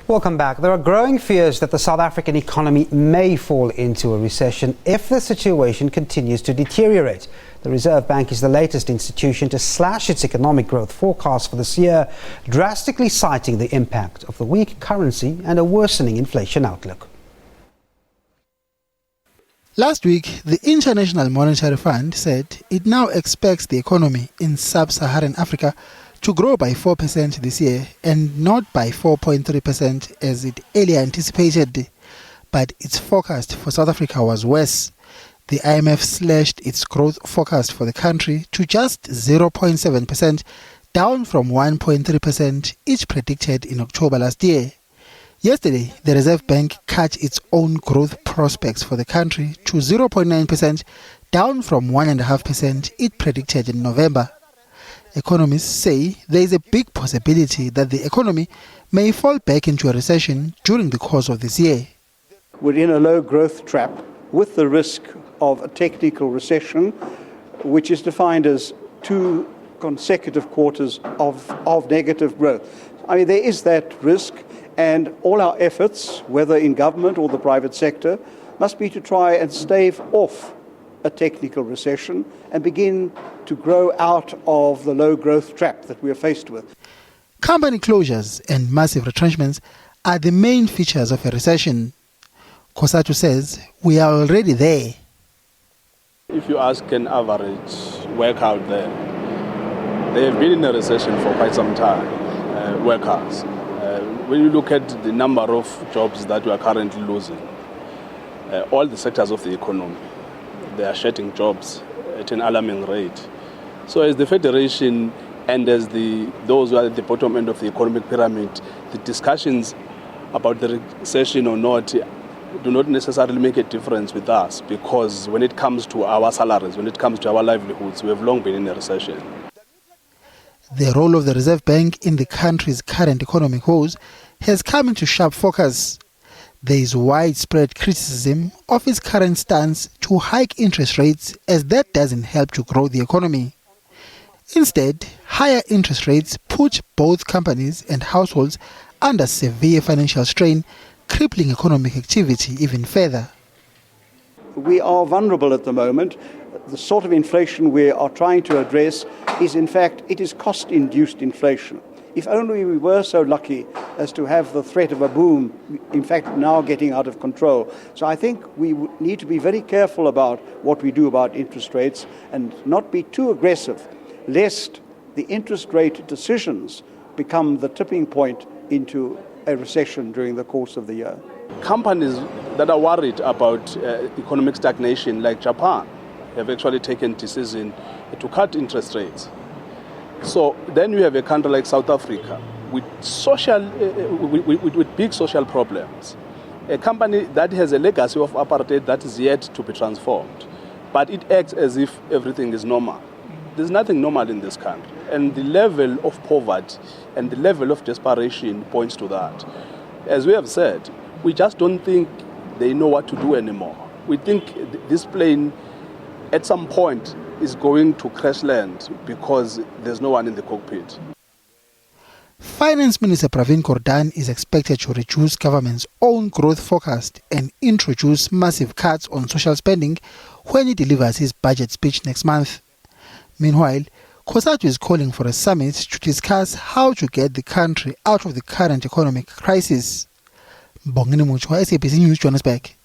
Welcome back. There are growing fears that the South African economy may fall into a recession if the situation continues to deteriorate. The Reserve Bank is the latest institution to slash its economic growth forecast for this year, drastically citing the impact of the weak currency and a worsening inflation outlook. Last week, the International Monetary Fund said it now expects the economy in sub-Saharan Africa to grow by 4% this year and not by 4.3% as it earlier anticipated. But its forecast for South Africa was worse. The IMF slashed its growth forecast for the country to just 0.7%, down from 1.3% it predicted in October last year. Yesterday, the Reserve Bank cut its own growth prospects for the country to 0.9%, down from 1.5% it predicted in November. Economists say there is a big possibility that the economy may fall back into a recession during the course of this year. We're in a low growth trap with the risk of a technical recession, which is defined as 2 consecutive quarters of negative growth. I mean, there is that risk, and all our efforts, whether in government or the private sector, must be to try and stave off a technical recession and begin to grow out of the low growth trap that we are faced with. Company closures and massive retrenchments are the main features of a recession. Kosatu says we are already there. If you ask an average worker out there, they have been in a recession for quite some time, workers. When you look at the number of jobs that we are currently losing, all the sectors of the economy, they are shedding jobs at an alarming rate. So as the Federation and as those who are at the bottom end of the economic pyramid, the discussions about the recession or not do not necessarily make a difference with us, because when it comes to our salaries, when it comes to our livelihoods, we have long been in a recession. The role of the Reserve Bank in the country's current economic woes has come into sharp focus. There is widespread criticism of its current stance to hike interest rates, as that doesn't help to grow the economy. Instead, higher interest rates put both companies and households under severe financial strain, crippling economic activity even further. We are vulnerable at the moment. The sort of inflation we are trying to address is, in fact, it is cost-induced inflation. If only we were so lucky as to have the threat of a boom, in fact, now getting out of control. So I think we need to be very careful about what we do about interest rates and not be too aggressive, lest the interest rate decisions become the tipping point into a recession during the course of the year. Companies that are worried about economic stagnation, like Japan, have actually taken decision to cut interest rates. So then you have a country like South Africa with with big social problems. A company that has a legacy of apartheid that is yet to be transformed, but it acts as if everything is normal. There's nothing normal in this country, and the level of poverty and the level of desperation points to that. As we have said, we just don't think they know what to do anymore. We think this plane at some point is going to crash land because there's no one in the cockpit. Finance Minister Pravin Gordhan is expected to reduce government's own growth forecast and introduce massive cuts on social spending when he delivers his budget speech next month. Meanwhile, Kosatu is calling for a summit to discuss how to get the country out of the current economic crisis. Bongini Muchwa, SABC News, Johannesburg.